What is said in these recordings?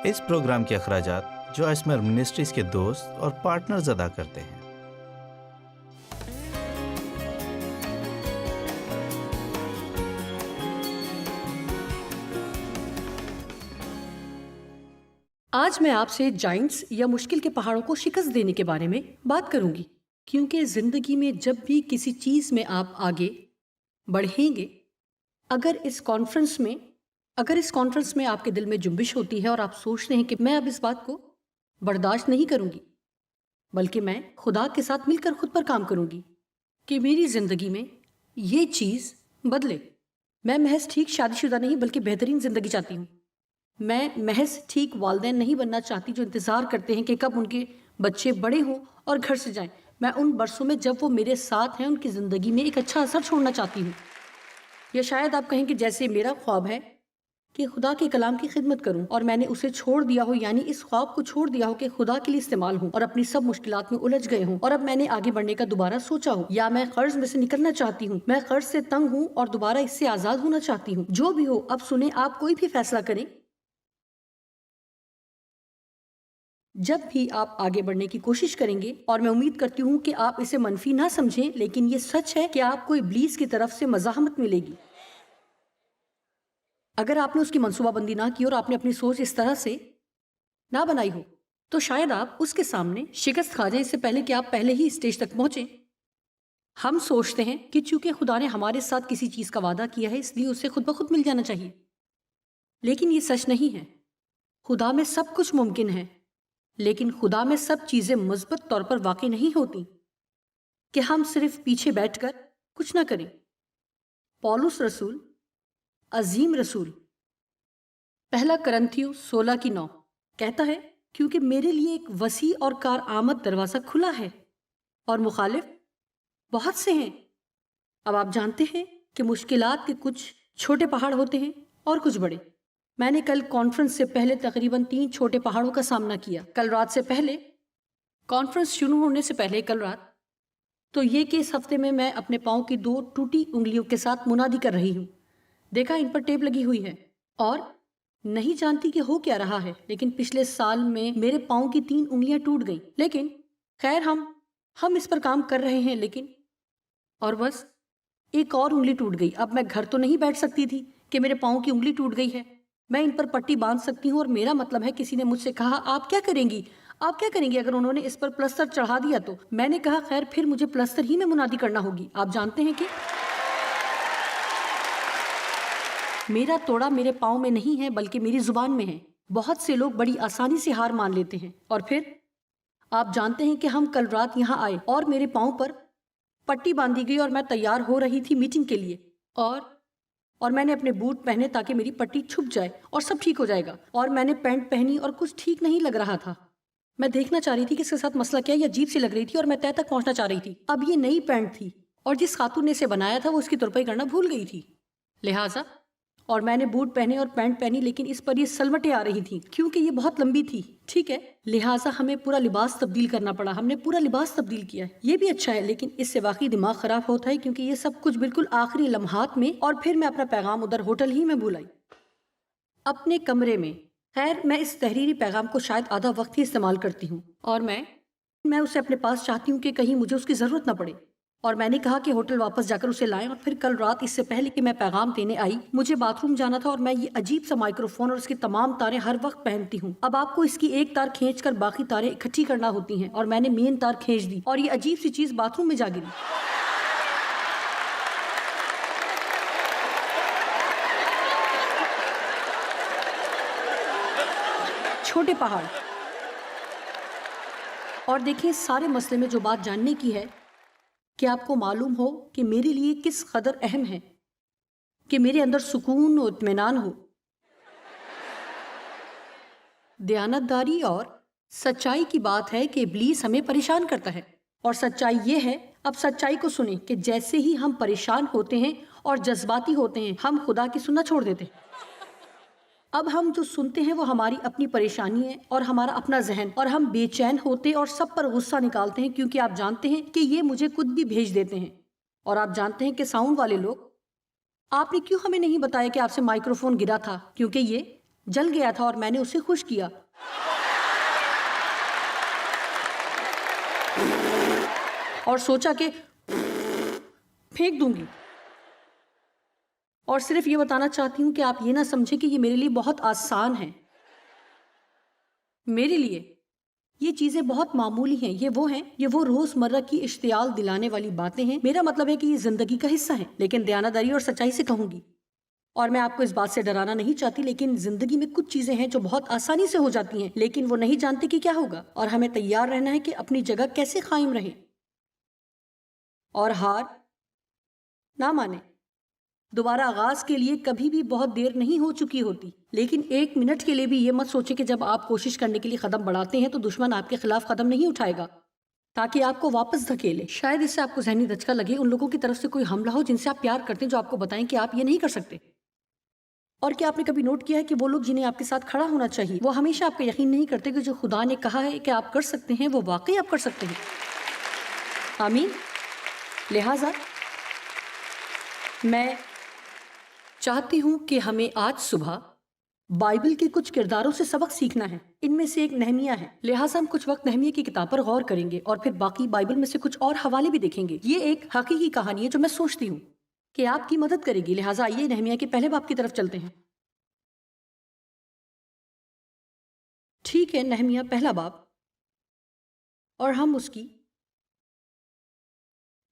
اس programme کے اخراجات جو اسمر منسٹریز کے دوست اور پارٹنرز ادا کرتے ہیں۔ آج میں آپ سے جائنٹس یا مشکل کے پہاڑوں کو شکست دینے کے بارے میں بات کروں گی، کیونکہ زندگی میں جب بھی کسی چیز میں آپ آگے بڑھیں گے، اگر اس کانفرنس میں آپ کے دل میں جنبش ہوتی ہے اور آپ سوچتے ہیں کہ میں اب اس بات کو برداشت نہیں کروں گی، بلکہ میں خدا کے ساتھ مل کر خود پر کام کروں گی کہ میری زندگی میں یہ چیز بدلے۔ میں محض ٹھیک شادی شدہ نہیں بلکہ بہترین زندگی چاہتی ہوں۔ میں محض ٹھیک والدین نہیں بننا چاہتی جو انتظار کرتے ہیں کہ کب ان کے بچے بڑے ہوں اور گھر سے جائیں۔ میں ان برسوں میں جب وہ میرے ساتھ ہیں ان کی زندگی میں ایک اچھا اثر چھوڑنا چاہتی ہوں۔ یا شاید آپ کہیں کہ جیسے میرا خواب ہے کہ خدا کے کلام کی خدمت کروں اور میں نے اسے چھوڑ دیا ہو، یعنی اس خواب کو چھوڑ دیا ہو کہ خدا کے لیے استعمال ہوں اور اپنی سب مشکلات میں الجھ گئے ہوں اور اب میں نے آگے بڑھنے کا دوبارہ سوچا ہو، یا میں قرض میں سے نکلنا چاہتی ہوں، میں قرض سے تنگ ہوں اور دوبارہ اس سے آزاد ہونا چاہتی ہوں۔ جو بھی ہو، اب سنیں، آپ کوئی بھی فیصلہ کریں، جب بھی آپ آگے بڑھنے کی کوشش کریں گے، اور میں امید کرتی ہوں کہ آپ اسے منفی نہ سمجھیں، لیکن یہ سچ ہے کہ آپ کو ابلیس کی طرف سے مزاحمت ملے گی۔ اگر آپ نے اس کی منصوبہ بندی نہ کی اور آپ نے اپنی سوچ اس طرح سے نہ بنائی ہو، تو شاید آپ اس کے سامنے شکست کھا جائیں اس سے پہلے کہ آپ پہلے ہی اسٹیج تک پہنچیں۔ ہم سوچتے ہیں کہ چونکہ خدا نے ہمارے ساتھ کسی چیز کا وعدہ کیا ہے اس لیے اسے خود بخود مل جانا چاہیے، لیکن یہ سچ نہیں ہے۔ خدا میں سب کچھ ممکن ہے، لیکن خدا میں سب چیزیں مثبت طور پر واقع نہیں ہوتی کہ ہم صرف پیچھے بیٹھ کر کچھ نہ کریں۔ پولس رسول، عظیم رسول، پہلا کرنتھیوں 16:9 کہتا ہے، کیونکہ میرے لیے ایک وسیع اور کارآمد دروازہ کھلا ہے اور مخالف بہت سے ہیں۔ اب آپ جانتے ہیں کہ مشکلات کے کچھ چھوٹے پہاڑ ہوتے ہیں اور کچھ بڑے۔ میں نے کل کانفرنس سے پہلے تقریباً 3 چھوٹے پہاڑوں کا سامنا کیا۔ کل رات سے پہلے، کانفرنس شروع ہونے سے پہلے کل رات، تو یہ کہ اس ہفتے میں اپنے پاؤں کی 2 ٹوٹی انگلیوں کے ساتھ منادی کر رہی ہوں۔ دیکھا ان پر ٹیپ لگی ہوئی ہے اور نہیں جانتی کہ ہو کیا رہا ہے، لیکن پچھلے سال میں میرے پاؤں کی 3 انگلیاں ٹوٹ گئیں، لیکن خیر ہم اس پر کام کر رہے ہیں، لیکن اور بس ایک اور انگلی ٹوٹ گئی۔ اب میں گھر تو نہیں بیٹھ سکتی تھی کہ میرے پاؤں کی انگلی ٹوٹ گئی ہے۔ میں ان پر پٹی باندھ سکتی ہوں، اور میرا مطلب ہے کسی نے مجھ سے کہا آپ کیا کریں گی اگر انہوں نے اس پر پلسٹر چڑھا دیا تو؟ میں نے کہا خیر پھر مجھے پلسٹر ہی میں منادی کرنا ہوگی۔ آپ جانتے ہیں کہ میرا توڑا میرے پاؤں میں نہیں ہے بلکہ میری زبان میں ہے۔ بہت سے لوگ بڑی آسانی سے ہار مان لیتے ہیں، اور پھر آپ جانتے ہیں کہ ہم کل رات یہاں آئے اور میرے پاؤں پر پٹی باندھی گئی اور میں تیار ہو رہی تھی میٹنگ کے لیے، اور میں نے اپنے بوٹ پہنے تاکہ میری پٹی چھپ جائے اور سب ٹھیک ہو جائے گا، اور میں نے پینٹ پہنی اور کچھ ٹھیک نہیں لگ رہا تھا۔ میں دیکھنا چاہ رہی تھی کہ اس کے ساتھ مسئلہ کیا، یہ عجیب سی لگ رہی تھی اور میں طے تک پہنچنا چاہ رہی تھی۔ اب یہ نئی پینٹ تھی اور جس خاتون نے اسے بنایا تھا وہ اس کی ترپائی کرنا بھول گئی تھی، لہٰذا اور میں نے بوٹ پہنے اور پینٹ پہنی، لیکن اس پر یہ سلوٹیں آ رہی تھیں کیونکہ یہ بہت لمبی تھی، ٹھیک ہے، لہٰذا ہمیں پورا لباس تبدیل کرنا پڑا۔ ہم نے پورا لباس تبدیل کیا ہے، یہ بھی اچھا ہے، لیکن اس سے واقعی دماغ خراب ہوتا ہے کیونکہ یہ سب کچھ بالکل آخری لمحات میں، اور پھر میں اپنا پیغام ادھر ہوٹل ہی میں بھول آئی اپنے کمرے میں۔ خیر میں اس تحریری پیغام کو شاید آدھا وقت ہی استعمال کرتی ہوں، اور میں اسے اپنے پاس چاہتی ہوں کہ کہیں مجھے اس کی ضرورت نہ پڑے، اور میں نے کہا کہ ہوٹل واپس جا کر اسے لائیں۔ اور پھر کل رات اس سے پہلے کہ میں پیغام دینے آئی مجھے باتھ روم جانا تھا، اور میں یہ عجیب سا مائکرو فون اور اس کی تمام تاریں ہر وقت پہنتی ہوں۔ اب آپ کو اس کی ایک تار کھینچ کر باقی تاریں اکٹھی کرنا ہوتی ہیں، اور میں نے مین تار کھینچ دی اور یہ عجیب سی چیز باتھ روم میں جا گری۔ چھوٹے پہاڑ، اور دیکھیں سارے مسئلے میں جو بات جاننے کی ہے کہ آپ کو معلوم ہو کہ میرے لیے کس قدر اہم ہے کہ میرے اندر سکون و اطمینان ہو، دیانتداری اور سچائی کی بات ہے کہ ابلیس ہمیں پریشان کرتا ہے، اور سچائی یہ ہے، اب سچائی کو سنیں، کہ جیسے ہی ہم پریشان ہوتے ہیں اور جذباتی ہوتے ہیں ہم خدا کی سننا چھوڑ دیتے ہیں۔ اب ہم جو سنتے ہیں وہ ہماری اپنی پریشانی ہے اور ہمارا اپنا ذہن، اور ہم بے چین ہوتے اور سب پر غصہ نکالتے ہیں کیونکہ آپ جانتے ہیں کہ یہ مجھے خود بھی بھیج دیتے ہیں۔ اور آپ جانتے ہیں کہ ساؤنڈ والے لوگ، آپ نے کیوں ہمیں نہیں بتایا کہ آپ سے مائکرو فون گرا تھا؟ کیونکہ یہ جل گیا تھا اور میں نے اسے خشک کیا اور سوچا کہ پھینک دوں گی. اور صرف یہ بتانا چاہتی ہوں کہ آپ یہ نہ سمجھیں کہ یہ میرے لیے بہت آسان ہے. میرے لیے یہ چیزیں بہت معمولی ہیں. یہ وہ روز مرہ کی اشتعال دلانے والی باتیں ہیں. میرا مطلب ہے کہ یہ زندگی کا حصہ ہیں. لیکن دیانتداری اور سچائی سے کہوں گی، اور میں آپ کو اس بات سے ڈرانا نہیں چاہتی، لیکن زندگی میں کچھ چیزیں ہیں جو بہت آسانی سے ہو جاتی ہیں، لیکن وہ نہیں جانتے کہ کیا ہوگا، اور ہمیں تیار رہنا ہے کہ اپنی جگہ کیسے قائم رہیں اور ہار نہ مانیں. دوبارہ آغاز کے لیے کبھی بھی بہت دیر نہیں ہو چکی ہوتی، لیکن 1 منٹ کے لیے بھی یہ مت سوچیں کہ جب آپ کوشش کرنے کے لیے قدم بڑھاتے ہیں تو دشمن آپ کے خلاف قدم نہیں اٹھائے گا تاکہ آپ کو واپس دھکیلے. شاید اس سے آپ کو ذہنی دھچکا لگے، ان لوگوں کی طرف سے کوئی حملہ ہو جن سے آپ پیار کرتے ہیں، جو آپ کو بتائیں کہ آپ یہ نہیں کر سکتے. اور کیا آپ نے کبھی نوٹ کیا ہے کہ وہ لوگ جنہیں آپ کے ساتھ کھڑا ہونا چاہیے، وہ ہمیشہ آپ کا یقین نہیں کرتے کہ جو خدا نے کہا ہے کہ آپ کر سکتے ہیں وہ واقعی آپ کر سکتے ہیں. آمین. لہٰذا میں چاہتی ہوں کہ ہمیں آج صبح بائبل کے کچھ کرداروں سے سبق سیکھنا ہے. ان میں سے ایک نہمیہ ہے. لہٰذا ہم کچھ وقت نہمیہ کی کتاب پر غور کریں گے اور پھر باقی بائبل میں سے کچھ اور حوالے بھی دیکھیں گے. یہ ایک حقیقی کہانی ہے جو میں سوچتی ہوں کہ آپ کی مدد کرے گی. لہٰذا آئیے نہمیہ کے پہلے باب کی طرف چلتے ہیں. ٹھیک ہے، نہمیہ پہلا باب، اور ہم اس کی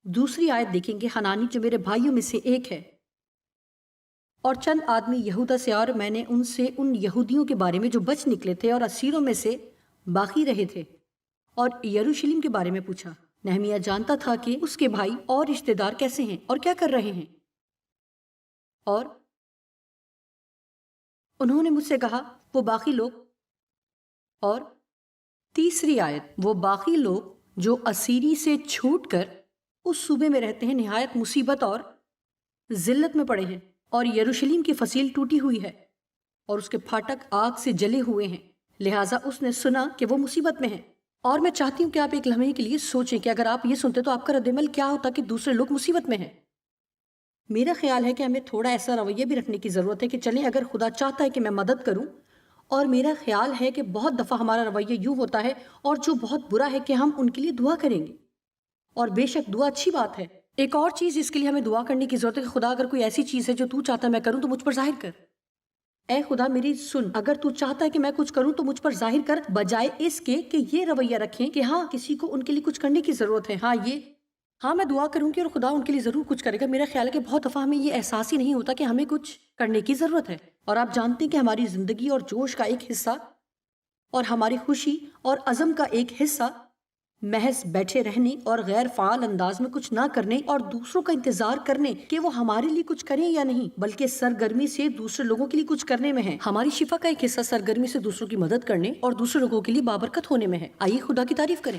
2 آیت دیکھیں گے. حنانی جو میرے بھائیوں میں سے ایک ہے اور چند آدمی یہودا سے، اور میں نے ان سے ان یہودیوں کے بارے میں جو بچ نکلے تھے اور اسیروں میں سے باقی رہے تھے اور یروشلم کے بارے میں پوچھا. نہمیہ جانتا تھا کہ اس کے بھائی اور رشتہ دار کیسے ہیں اور کیا کر رہے ہیں، اور انہوں نے مجھ سے کہا وہ باقی لوگ. اور 3 آیت، وہ باقی لوگ جو اسیری سے چھوٹ کر اس صوبے میں رہتے ہیں نہایت مصیبت اور ذلت میں پڑے ہیں، اور یروشلم کی فصیل ٹوٹی ہوئی ہے اور اس کے پھاٹک آگ سے جلے ہوئے ہیں. لہٰذا اس نے سنا کہ وہ مصیبت میں ہیں. اور میں چاہتی ہوں کہ آپ ایک لمحے کے لیے سوچیں کہ اگر آپ یہ سنتے تو آپ کا رد عمل کیا ہوتا کہ دوسرے لوگ مصیبت میں ہیں. میرا خیال ہے کہ ہمیں تھوڑا ایسا رویہ بھی رکھنے کی ضرورت ہے کہ چلیں اگر خدا چاہتا ہے کہ میں مدد کروں، اور میرا خیال ہے کہ بہت دفعہ ہمارا رویہ یوں ہوتا ہے، اور جو بہت برا ہے کہ ہم ان کے لیے دعا کریں گے، اور بے شک دعا اچھی بات ہے. ایک اور چیز جس کے لیے ہمیں دعا کرنے کی ضرورت ہے کہ خدا اگر کوئی ایسی چیز ہے جو تو چاہتا ہے میں کروں تو مجھ پر ظاہر کر. اے خدا میری سن، اگر تو چاہتا ہے کہ میں کچھ کروں تو مجھ پر ظاہر کر، بجائے اس کے کہ یہ رویہ رکھیں کہ ہاں کسی کو ان کے لیے کچھ کرنے کی ضرورت ہے. ہاں میں دعا کروں گی اور خدا ان کے لیے ضرور کچھ کرے گا. میرا خیال ہے کہ بہت دفعہ ہمیں یہ احساس ہی نہیں ہوتا کہ ہمیں کچھ کرنے کی ضرورت ہے. اور آپ جانتے ہیں کہ ہماری زندگی اور جوش کا ایک حصہ اور ہماری خوشی اور عزم کا ایک حصہ محض بیٹھے رہنے اور غیر فعال انداز میں کچھ نہ کرنے اور دوسروں کا انتظار کرنے کہ وہ ہمارے لیے کچھ کریں یا نہیں، بلکہ سرگرمی سے دوسرے لوگوں کے لیے کچھ کرنے میں ہے. ہماری شفا کا ایک حصہ سرگرمی سے دوسروں کی مدد کرنے اور دوسرے لوگوں کے لیے بابرکت ہونے میں ہے. آئیے خدا کی تعریف کریں.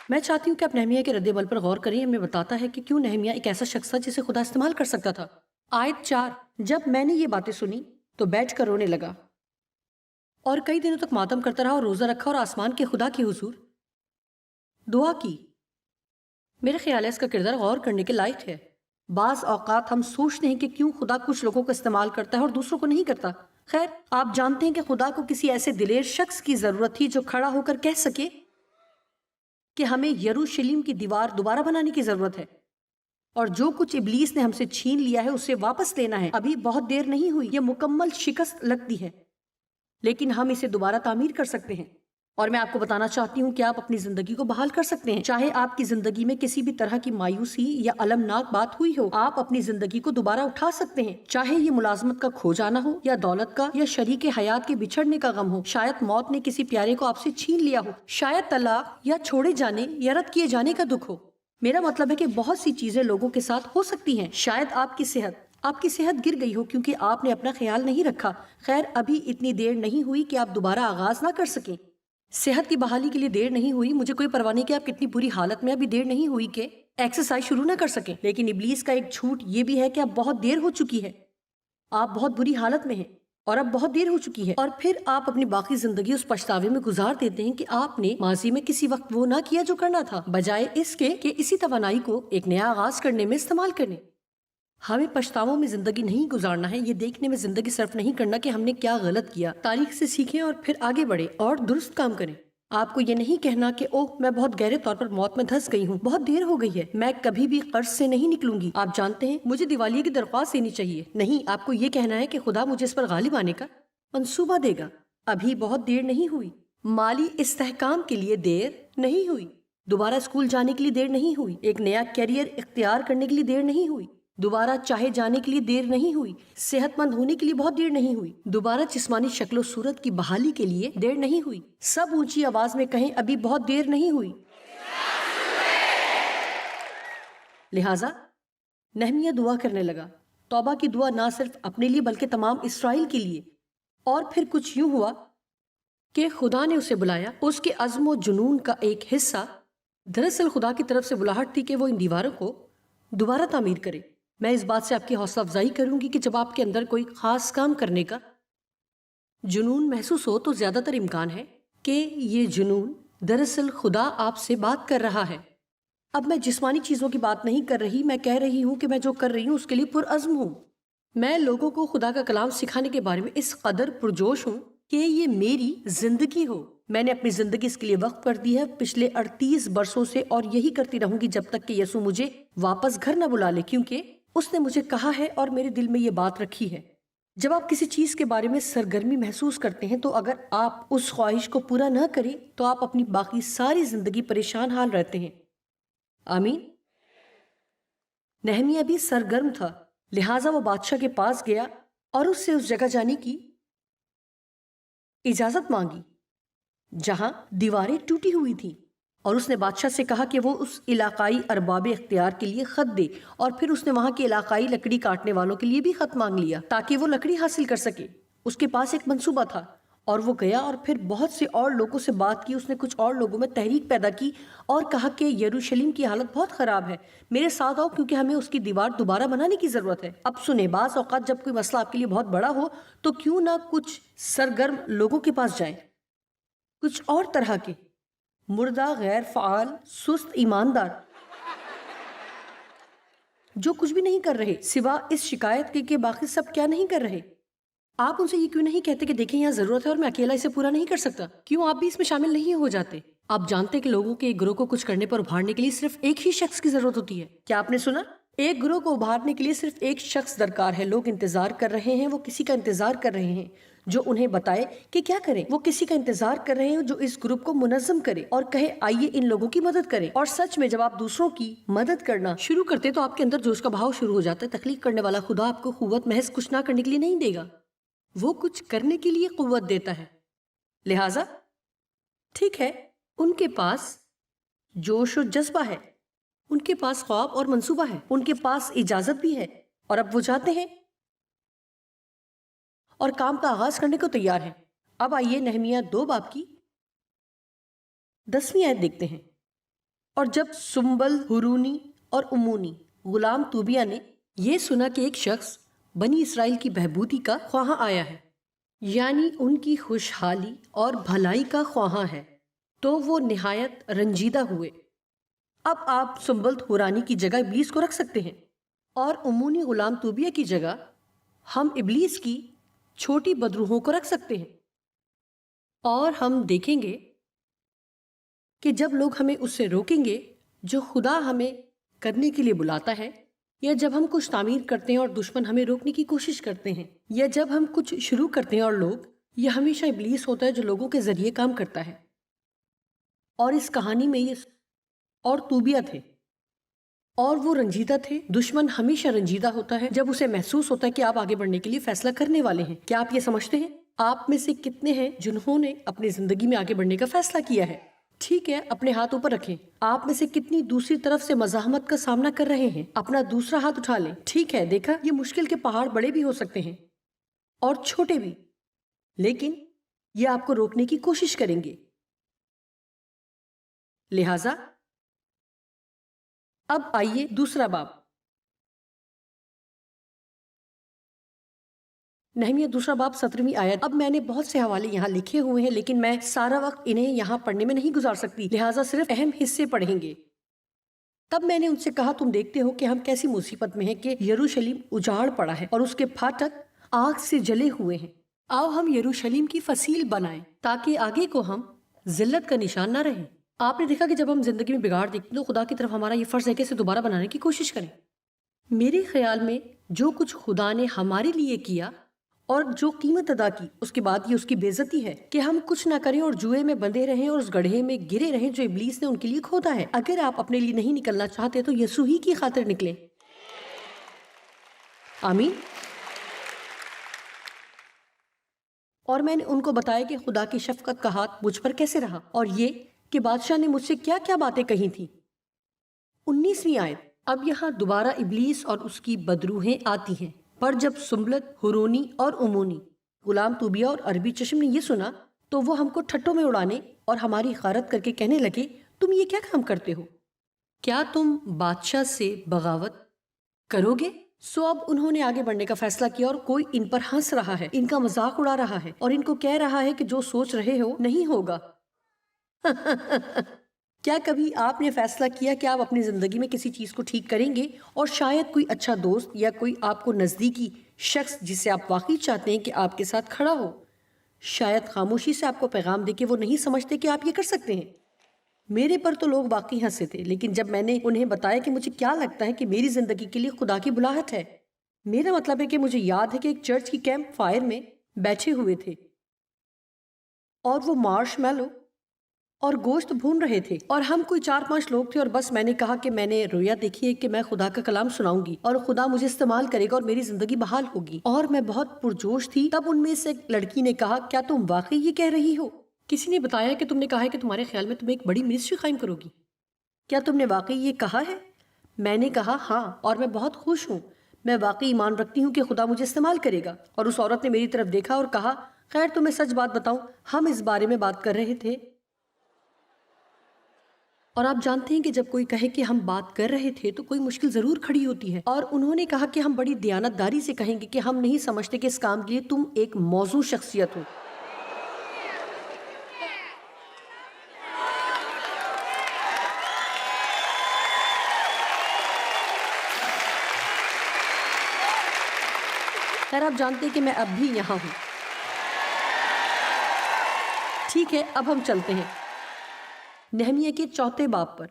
میں چاہتی ہوں کہ آپ نہمیہ کے رد عمل پر غور کریں. ہمیں بتاتا ہے کہ کیوں نہمیہ ایک ایسا شخص تھا جسے خدا استعمال کر سکتا تھا. آیت 4، جب میں نے یہ باتیں سنی تو بیٹھ کر رونے لگا اور کئی دنوں تک ماتم کرتا رہا اور روزہ رکھا اور آسمان کے خدا کے حضور دعا کی. میرے خیال ہے اس کا کردار غور کرنے کے لائق ہے. بعض اوقات ہم سوچتے ہیں کہ کیوں خدا کچھ لوگوں کو استعمال کرتا ہے اور دوسروں کو نہیں کرتا. خیر، آپ جانتے ہیں کہ خدا کو کسی ایسے دلیر شخص کی ضرورت تھی جو کھڑا ہو کر کہہ سکے کہ ہمیں یروشلم کی دیوار دوبارہ بنانے کی ضرورت ہے، اور جو کچھ ابلیس نے ہم سے چھین لیا ہے اسے واپس لینا ہے. ابھی بہت دیر نہیں ہوئی، یہ مکمل شکست لگتی ہے، لیکن ہم اسے دوبارہ تعمیر کر سکتے ہیں. اور میں آپ کو بتانا چاہتی ہوں کہ آپ اپنی زندگی کو بحال کر سکتے ہیں. چاہے آپ کی زندگی میں کسی بھی طرح کی مایوسی یا المناک بات ہوئی ہو، آپ اپنی زندگی کو دوبارہ اٹھا سکتے ہیں. چاہے یہ ملازمت کا کھو جانا ہو یا دولت کا یا شریک حیات کے بچھڑنے کا غم ہو، شاید موت نے کسی پیارے کو آپ سے چھین لیا ہو، شاید طلاق یا چھوڑے جانے یا رد کیے جانے کا دکھ ہو. میرا مطلب ہے کہ بہت سی چیزیں لوگوں کے ساتھ ہو سکتی ہیں. شاید آپ کی صحت گر گئی ہو کیونکہ آپ نے اپنا خیال نہیں رکھا. خیر، ابھی اتنی دیر نہیں ہوئی کہ آپ دوبارہ آغاز نہ کر سکیں. صحت کی بحالی کے لیے دیر نہیں ہوئی. مجھے کوئی پرواہ نہیں کہ آپ کتنی بری حالت میں، ابھی دیر نہیں ہوئی کہ ایکسرسائز شروع نہ کر سکیں. لیکن ابلیس کا ایک جھوٹ یہ بھی ہے کہ اب بہت دیر ہو چکی ہے، آپ بہت بری حالت میں ہیں اور اب بہت دیر ہو چکی ہے. اور پھر آپ اپنی باقی زندگی اس پچھتاوے میں گزار دیتے ہیں کہ آپ نے ماضی میں کسی وقت وہ نہ کیا جو کرنا تھا، بجائے اس کے کہ اسی توانائی کو ایک نیا آغاز کرنے میں استعمال کریں. ہمیں پچھتاووں میں زندگی نہیں گزارنا ہے، یہ دیکھنے میں زندگی صرف نہیں کرنا کہ ہم نے کیا غلط کیا۔ تاریخ سے سیکھیں اور پھر آگے بڑھیں اور درست کام کریں۔ آپ کو یہ نہیں کہنا کہ اوہ میں بہت گہرے طور پر موت میں دھس گئی ہوں، بہت دیر ہو گئی ہے، میں کبھی بھی قرض سے نہیں نکلوں گی، آپ جانتے ہیں مجھے دیوالیے کی درخواست دینی چاہیے۔ نہیں، آپ کو یہ کہنا ہے کہ خدا مجھے اس پر غالب آنے کا منصوبہ دے گا، ابھی بہت دیر نہیں ہوئی، مالی استحکام کے لیے دیر نہیں ہوئی، دوبارہ اسکول جانے کے لیے دیر نہیں ہوئی، ایک نیا کیریئر اختیار کرنے کے لیے دیر نہیں ہوئی، دوبارہ چاہے جانے کے لیے دیر نہیں ہوئی، صحت مند ہونے کے لیے بہت دیر نہیں ہوئی، دوبارہ جسمانی شکل و صورت کی بحالی کے لیے دیر نہیں ہوئی۔ سب اونچی آواز میں کہیں، ابھی بہت دیر نہیں ہوئی۔ لہٰذا نہمیہ دعا کرنے لگا، توبہ کی دعا نہ صرف اپنے لیے بلکہ تمام اسرائیل کے لیے۔ اور پھر کچھ یوں ہوا کہ خدا نے اسے بلایا۔ اس کے عزم و جنون کا ایک حصہ دراصل خدا کی طرف سے بلاہٹ تھی کہ وہ ان دیواروں کو دوبارہ تعمیر کرے۔ میں اس بات سے آپ کی حوصلہ افزائی کروں گی کہ جب آپ کے اندر کوئی خاص کام کرنے کا جنون محسوس ہو تو زیادہ تر امکان ہے کہ یہ جنون دراصل خدا آپ سے بات کر رہا ہے۔ اب میں جسمانی چیزوں کی بات نہیں کر رہی، میں کہہ رہی ہوں کہ میں جو کر رہی ہوں اس کے لیے پرعزم ہوں۔ میں لوگوں کو خدا کا کلام سکھانے کے بارے میں اس قدر پرجوش ہوں کہ یہ میری زندگی ہو۔ میں نے اپنی زندگی اس کے لیے وقف کر دی ہے پچھلے 38 برسوں سے، اور یہی کرتی رہوں گی جب تک کہ یسوع مجھے واپس گھر نہ بلا لے، کیونکہ اس نے مجھے کہا ہے اور میرے دل میں یہ بات رکھی ہے۔ جب آپ کسی چیز کے بارے میں سرگرمی محسوس کرتے ہیں تو اگر آپ اس خواہش کو پورا نہ کریں تو آپ اپنی باقی ساری زندگی پریشان حال رہتے ہیں۔ آمین۔ نہمیہ بھی سرگرم تھا، لہٰذا وہ بادشاہ کے پاس گیا اور اس سے اس جگہ جانے کی اجازت مانگی جہاں دیواریں ٹوٹی ہوئی تھیں، اور اس نے بادشاہ سے کہا کہ وہ اس علاقائی ارباب اختیار کے لیے خط دے، اور پھر اس نے وہاں کے علاقائی لکڑی کاٹنے والوں کے لیے بھی خط مانگ لیا تاکہ وہ لکڑی حاصل کر سکے۔ اس کے پاس ایک منصوبہ تھا اور وہ گیا اور پھر بہت سے اور لوگوں سے بات کی۔ اس نے کچھ اور لوگوں میں تحریک پیدا کی اور کہا کہ یروشلم کی حالت بہت خراب ہے، میرے ساتھ آؤ کیونکہ ہمیں اس کی دیوار دوبارہ بنانے کی ضرورت ہے۔ اب سنیں، بعض اوقات جب کوئی مسئلہ آپ کے لیے بہت بڑا ہو تو کیوں نہ کچھ سرگرم لوگوں کے پاس جائیں، کچھ اور طرح کے مردہ، غیر فعال، سست ایماندار جو کچھ بھی نہیں کر رہے سوا اس شکایت کے کہ باقی سب کیا نہیں کر رہے۔ آپ ان سے یہ کیوں نہیں کہتے کہ دیکھیں یہاں ضرورت ہے اور میں اکیلا اسے پورا نہیں کر سکتا؟ کیوں آپ بھی اس میں شامل نہیں ہو جاتے؟ آپ جانتے کہ لوگوں کے ایک گروہ کو کچھ کرنے پر ابھارنے کے لیے صرف ایک ہی شخص کی ضرورت ہوتی ہے۔ کیا آپ نے سنا؟ ایک گروہ کو ابھارنے کے لیے صرف ایک شخص درکار ہے۔ لوگ انتظار کر رہے ہیں، وہ کسی کا انتظار کر رہے ہیں جو انہیں بتائے کہ کیا کریں۔ وہ کسی کا انتظار کر رہے ہیں جو اس گروپ کو منظم کرے اور کہے آئیے ان لوگوں کی مدد کریں۔ اور سچ میں جب آپ دوسروں کی مدد کرنا شروع کرتے تو آپ کے اندر جوش کا بہاؤ شروع ہو جاتا ہے۔ تخلیق کرنے والا خدا آپ کو قوت محض کچھ نہ کرنے کے لیے نہیں دے گا، وہ کچھ کرنے کے لیے قوت دیتا ہے۔ لہٰذا ٹھیک ہے، ان کے پاس جوش و جذبہ ہے، ان کے پاس خواب اور منصوبہ ہے، ان کے پاس اجازت بھی ہے، اور اب وہ جاتے ہیں اور کام کا آغاز کرنے کو تیار ہیں۔ اب آئیے نہمیہ 2 باب کی 10ویں آیت دیکھتے ہیں۔ اور جب سنبل، ہرونی اور امونی غلام طوبیہ نے یہ سنا کہ ایک شخص بنی اسرائیل کی بہبودی کا خواہاں آیا ہے، یعنی ان کی خوشحالی اور بھلائی کا خواہاں ہے، تو وہ نہایت رنجیدہ ہوئے۔ اب آپ سنبل ہورانی کی جگہ ابلیس کو رکھ سکتے ہیں، اور امونی غلام طوبیہ کی جگہ ہم ابلیس کی چھوٹی بدروحوں کو رکھ سکتے ہیں، اور ہم دیکھیں گے کہ جب لوگ ہمیں اس سے روکیں گے جو خدا ہمیں کرنے کے لیے بلاتا ہے، یا جب ہم کچھ تعمیر کرتے ہیں اور دشمن ہمیں روکنے کی کوشش کرتے ہیں، یا جب ہم کچھ شروع کرتے ہیں اور لوگ، یہ ہمیشہ ابلیس ہوتا ہے جو لوگوں کے ذریعے کام کرتا ہے۔ اور اس کہانی میں یہ اور طوبیہ تھے، اور وہ رنجیدہ تھے۔ دشمن ہمیشہ رنجیدہ ہوتا ہے جب اسے محسوس ہوتا ہے کہ آپ آگے بڑھنے کے لیے فیصلہ کرنے والے ہیں۔ کیا آپ یہ سمجھتے ہیں؟ آپ میں سے کتنے ہیں جنہوں نے اپنی زندگی میں آگے بڑھنے کا فیصلہ کیا ہے؟ ٹھیک ہے، اپنے ہاتھ اوپر رکھیں۔ آپ میں سے کتنی دوسری طرف سے مزاحمت کا سامنا کر رہے ہیں؟ اپنا دوسرا ہاتھ اٹھا لیں۔ ٹھیک ہے، دیکھا، یہ مشکل کے پہاڑ بڑے بھی ہو سکتے ہیں اور چھوٹے بھی، لیکن یہ آپ کو روکنے کی کوشش کریں گے۔ لہٰذا اب آئیے 2 باب، نہمیہ 2 باب 17ویں آیت۔ اب میں نے بہت سے حوالے یہاں لکھے ہوئے ہیں لیکن میں سارا وقت انہیں یہاں پڑھنے میں نہیں گزار سکتی، لہٰذا صرف اہم حصے پڑھیں گے۔ تب میں نے ان سے کہا تم دیکھتے ہو کہ ہم کیسی مصیبت میں ہیں کہ یروشلم اجاڑ پڑا ہے اور اس کے پھاٹک آگ سے جلے ہوئے ہیں. آؤ ہم یروشلم کی فصیل بنائیں تاکہ آگے کو ہم ذلت کا نشان نہ رہیں. آپ نے دیکھا کہ جب ہم زندگی میں بگاڑ دیکھتے ہیں تو خدا کی طرف ہمارا یہ فرض ہے کہ اسے دوبارہ بنانے کی کوشش کریں. میرے خیال میں جو کچھ خدا نے ہمارے لیے کیا اور جو قیمت ادا کی، اس کے بعد یہ اس کی بے عزتی ہے کہ ہم کچھ نہ کریں اور جوئے میں بندھے رہیں اور اس گڑھے میں گرے رہیں جو ابلیس نے ان کے لیے کھودا ہے. اگر آپ اپنے لیے نہیں نکلنا چاہتے تو یسوع ہی کی خاطر نکلیں. آمین. اور میں نے ان کو بتایا کہ خدا کی شفقت کا ہاتھ مجھ پر کیسے رہا اور یہ کہ بادشاہ نے مجھ سے کیا کیا باتیں کہی تھیں. 19ویں آیت. اب یہاں دوبارہ ابلیس اور اس کی بدروحیں آتی ہیں. پر جب سنبلت، ہورونی اور امونی، غلام طوبیہ اور عربی چشم نے یہ سنا تو وہ ہم کو ٹھٹوں میں اڑانے اور ہماری غارت کر کے کہنے لگے تم یہ کیا کام کرتے ہو؟ کیا تم بادشاہ سے بغاوت کرو گے؟ سو اب انہوں نے آگے بڑھنے کا فیصلہ کیا اور کوئی ان پر ہنس رہا ہے، ان کا مذاق اڑا رہا ہے اور ان کو کہہ رہا ہے کہ جو سوچ رہے ہو نہیں ہوگا. کیا کبھی آپ نے فیصلہ کیا کہ آپ اپنی زندگی میں کسی چیز کو ٹھیک کریں گے اور شاید کوئی اچھا دوست یا کوئی آپ کو نزدیکی شخص جسے آپ واقعی چاہتے ہیں کہ آپ کے ساتھ کھڑا ہو، شاید خاموشی سے آپ کو پیغام دے کہ وہ نہیں سمجھتے کہ آپ یہ کر سکتے ہیں؟ میرے پر تو لوگ واقعی ہنسے تھے، لیکن جب میں نے انہیں بتایا کہ مجھے کیا لگتا ہے کہ میری زندگی کے لیے خدا کی بلاہٹ ہے، میرا مطلب ہے کہ مجھے یاد ہے کہ ایک چرچ کی کیمپ فائر میں بیٹھے ہوئے تھے اور وہ مارش میلو اور گوشت بھون رہے تھے اور ہم کوئی 4-5 لوگ تھے اور بس میں نے کہا کہ میں نے رویا دیکھی ہے کہ میں خدا کا کلام سناؤں گی اور خدا مجھے استعمال کرے گا اور میری زندگی بحال ہوگی، اور میں بہت پرجوش تھی. تب ان میں سے ایک لڑکی نے کہا کیا تم واقعی یہ کہہ رہی ہو؟ کسی نے بتایا کہ تم نے کہا ہے کہ تمہارے خیال میں تم ایک بڑی منسٹری قائم کرو گی. کیا تم نے واقعی یہ کہا ہے؟ میں نے کہا ہاں، اور میں بہت خوش ہوں. میں واقعی ایمان رکھتی ہوں کہ خدا مجھے استعمال کرے گا. اور اس عورت نے میری طرف دیکھا اور کہا خیر تمہیں سچ بات بتاؤں، ہم اس بارے میں بات کر رہے تھے. اور آپ جانتے ہیں کہ جب کوئی کہے کہ ہم بات کر رہے تھے تو کوئی مشکل ضرور کھڑی ہوتی ہے. اور انہوں نے کہا کہ ہم بڑی دیانت داری سے کہیں گے کہ ہم نہیں سمجھتے کہ اس کام کے لیے تم ایک موزوں شخصیت ہو. خیر آپ جانتے ہیں کہ میں اب بھی یہاں ہوں. ٹھیک ہے، اب ہم چلتے ہیں نہمیہ کے 4 باب پر.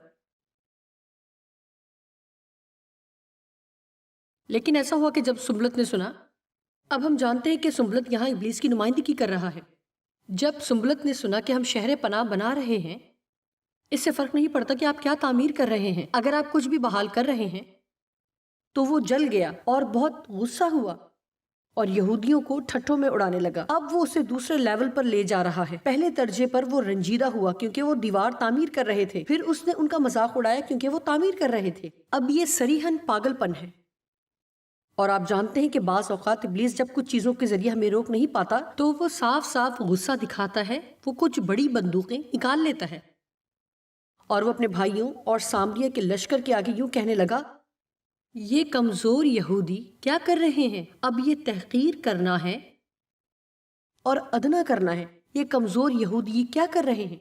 لیکن ایسا ہوا کہ جب سنبلت نے سنا، اب ہم جانتے ہیں کہ سنبلت یہاں ابلیس کی نمائندگی کر رہا ہے. جب سنبلت نے سنا کہ ہم شہر پناہ بنا رہے ہیں، اس سے فرق نہیں پڑتا کہ آپ کیا تعمیر کر رہے ہیں، اگر آپ کچھ بھی بحال کر رہے ہیں تو وہ جل گیا اور بہت غصہ ہوا اور یہودیوں کو ٹھٹھوں میں اڑانے لگا. اب وہ اسے دوسرے لیول پر لے جا رہا ہے. پہلے درجے پر وہ رنجیدہ ہوا کیونکہ وہ دیوار تعمیر کر رہے تھے، پھر اس نے ان کا مذاق اڑایا کیونکہ وہ تعمیر کر رہے تھے. اب یہ صریحاً پاگل پن ہے. اور آپ جانتے ہیں کہ بعض اوقات ابلیس جب کچھ چیزوں کے ذریعے ہمیں روک نہیں پاتا تو وہ صاف صاف غصہ دکھاتا ہے. وہ کچھ بڑی بندوقیں نکال لیتا ہے اور وہ اپنے بھائیوں اور سامریہ کے لشکر کے آگے یوں کہنے لگا یہ کمزور یہودی کیا کر رہے ہیں؟ اب یہ تحقیر کرنا ہے اور ادنا کرنا ہے. یہ کمزور یہودی کیا کر رہے ہیں؟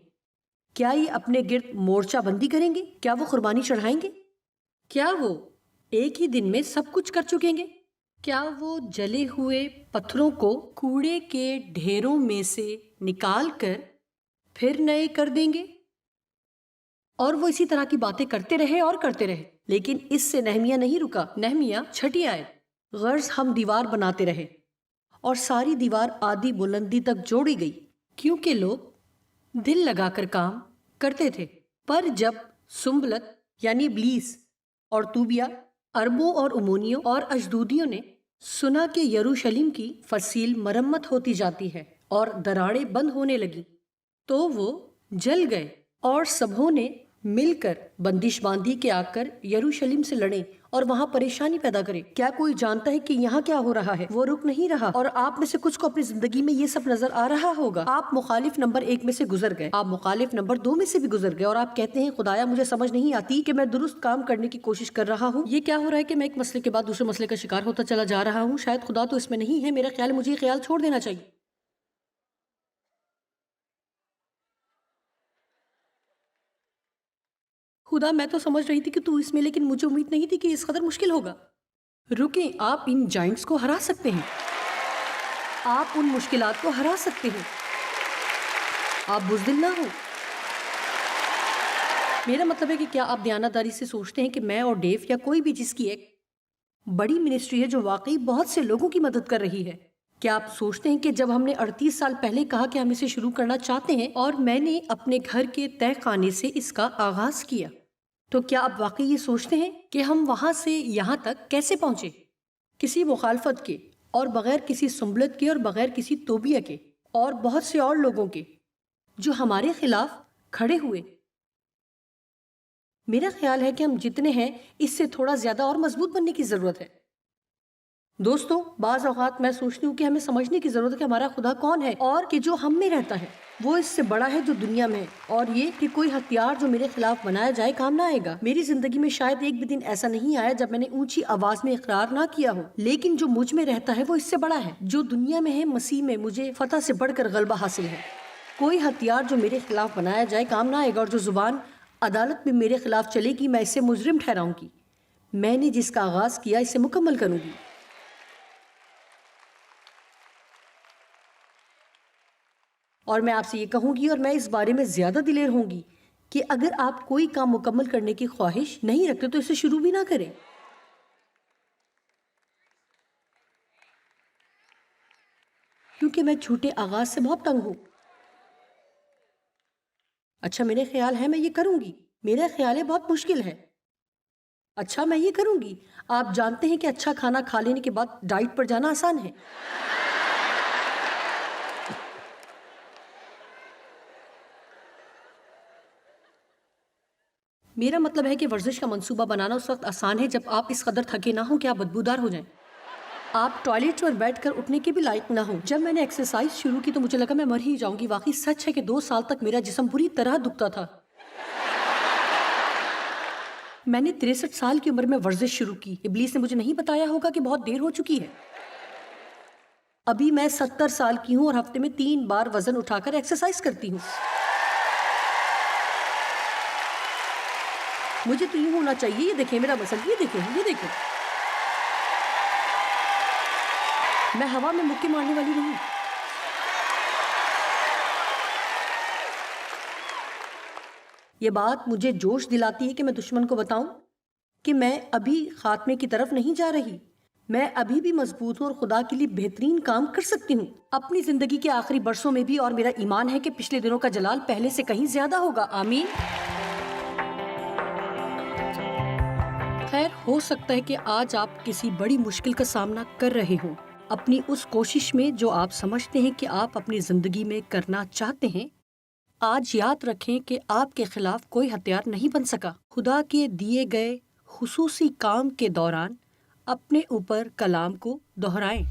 کیا یہ اپنے گرد مورچہ بندی کریں گے؟ کیا وہ قربانی چڑھائیں گے؟ کیا وہ ایک ہی دن میں سب کچھ کر چکیں گے؟ کیا وہ جلے ہوئے پتھروں کو کوڑے کے ڈھیروں میں سے نکال کر پھر نئے کر دیں گے؟ اور وہ اسی طرح کی باتیں کرتے رہے اور کرتے رہے. لیکن اس سے نہمیہ نہیں رکا. نہمیہ 6 آیت. غرض ہم دیوار بناتے رہے اور ساری دیوار آدھی بلندی تک جوڑی گئی کیونکہ لوگ دل لگا کر کام کرتے تھے. پر جب سنبلت یعنی ابلیس اور طوبیہ، عربوں اور امونیوں اور اشدودیوں نے سنا کہ یروشلم کی فصیل مرمت ہوتی جاتی ہے اور دراڑیں بند ہونے لگی تو وہ جل گئے اور سبھوں نے مل کر بندش باندھی کہ آ کر یروشلم سے لڑیں اور وہاں پریشانی پیدا کرے. کیا کوئی جانتا ہے کہ یہاں کیا ہو رہا ہے؟ وہ رک نہیں رہا. اور آپ میں سے کچھ کو اپنی زندگی میں یہ سب نظر آ رہا ہوگا. آپ مخالف نمبر 1 میں سے گزر گئے، آپ مخالف نمبر 2 میں سے بھی گزر گئے اور آپ کہتے ہیں خدایا مجھے سمجھ نہیں آتی کہ میں درست کام کرنے کی کوشش کر رہا ہوں. یہ کیا ہو رہا ہے کہ میں ایک مسئلے کے بعد دوسرے مسئلے کا شکار ہوتا چلا جا رہا ہوں؟ شاید خدا تو اس میں نہیں ہے. میرا خیال مجھے یہ خیال چھوڑ دینا چاہیے. خدا میں تو سمجھ رہی تھی کہ تو اس میں، لیکن مجھے امید نہیں تھی کہ اس قدر مشکل ہوگا. رکیں، آپ ان جائنٹس کو ہرا سکتے ہیں. آپ ان مشکلات کو ہرا سکتے ہیں. آپ بزدل نہ ہو. میرا مطلب ہے کہ کیا آپ دیانتداری سے سوچتے ہیں کہ میں اور ڈیو یا کوئی بھی جس کی ایک بڑی منسٹری ہے جو واقعی بہت سے لوگوں کی مدد کر رہی ہے، کیا آپ سوچتے ہیں کہ جب ہم نے 38 سال پہلے کہا کہ ہم اسے شروع کرنا چاہتے ہیں اور میں نے اپنے گھر کے تہہ خانے سے اس کا آغاز کیا، تو کیا آپ واقعی یہ سوچتے ہیں کہ ہم وہاں سے یہاں تک کیسے پہنچے؟ کسی مخالفت کے اور بغیر کسی سنبلت کے اور بغیر کسی توبیہ کے اور بہت سے اور لوگوں کے جو ہمارے خلاف کھڑے ہوئے. میرا خیال ہے کہ ہم جتنے ہیں اس سے تھوڑا زیادہ اور مضبوط بننے کی ضرورت ہے. دوستوں، بعض اوقات میں سوچتی ہوں کہ ہمیں سمجھنے کی ضرورت ہے کہ ہمارا خدا کون ہے اور کہ جو ہم میں رہتا ہے وہ اس سے بڑا ہے جو دنیا میں ہے، اور یہ کہ کوئی ہتھیار جو میرے خلاف بنایا جائے کام نہ آئے گا. میری زندگی میں شاید ایک بھی دن ایسا نہیں آیا جب میں نے اونچی آواز میں اقرار نہ کیا ہو، لیکن جو مجھ میں رہتا ہے وہ اس سے بڑا ہے. جو دنیا میں ہے مسیح میں مجھے فتح سے بڑھ کر غلبہ حاصل ہے. کوئی ہتھیار جو میرے خلاف بنایا جائے کام نہ آئے گا، اور جو زبان عدالت میں میرے خلاف چلے گی میں اسے مجرم ٹھہراؤں گی. میں نے جس کا آغاز کیا اسے مکمل کروں گی. اور میں آپ سے یہ کہوں گی اور میں اس بارے میں زیادہ دلیر ہوں گی کہ اگر آپ کوئی کام مکمل کرنے کی خواہش نہیں رکھتے تو اسے شروع بھی نہ کریں. کیونکہ میں چھوٹے آغاز سے بہت تنگ ہوں. اچھا میرے خیال ہے میں یہ کروں گی. میرا خیال ہے بہت مشکل ہے. اچھا میں یہ کروں گی. آپ جانتے ہیں کہ اچھا کھانا کھا لینے کے بعد ڈائٹ پر جانا آسان ہے. میرا مطلب ہے کہ ورزش کا منصوبہ بنانا اس وقت آسان ہے جب آپ اس قدر تھکے نہ ہوں کہ آپ بدبودار ہو جائیں. آپ ٹوائلٹ پر بیٹھ کر اٹھنے کے بھی لائق نہ ہوں. جب میں نے ایکسرسائز شروع کی تو مجھے لگا میں مر ہی جاؤں گی. واقعی سچ ہے کہ 2 سال تک میرا جسم بری طرح دکھتا تھا. میں نے 63 سال کی عمر میں ورزش شروع کی. ابلیس نے مجھے نہیں بتایا ہوگا کہ بہت دیر ہو چکی ہے. ابھی میں 70 سال کی ہوں اور ہفتے میں 3 بار وزن اٹھا کر ایکسرسائز کرتی ہوں. مجھے تو یوں ہونا چاہیے. یہ دیکھیں میرا مسل، یہ دیکھیں، یہ دیکھیں. میں ہوا میں مکے مارنے والی نہیں. یہ بات مجھے جوش دلاتی ہے کہ میں دشمن کو بتاؤں کہ میں ابھی خاتمے کی طرف نہیں جا رہی. میں ابھی بھی مضبوط ہوں اور خدا کے لیے بہترین کام کر سکتی ہوں اپنی زندگی کے آخری برسوں میں بھی. اور میرا ایمان ہے کہ پچھلے دنوں کا جلال پہلے سے کہیں زیادہ ہوگا. آمین. خیر، ہو سکتا ہے کہ آج آپ کسی بڑی مشکل کا سامنا کر رہے ہوں اپنی اس کوشش میں جو آپ سمجھتے ہیں کہ آپ اپنی زندگی میں کرنا چاہتے ہیں. آج یاد رکھیں کہ آپ کے خلاف کوئی ہتھیار نہیں بن سکا. خدا کے دیے گئے خصوصی کام کے دوران اپنے اوپر کلام کو دہرائیں.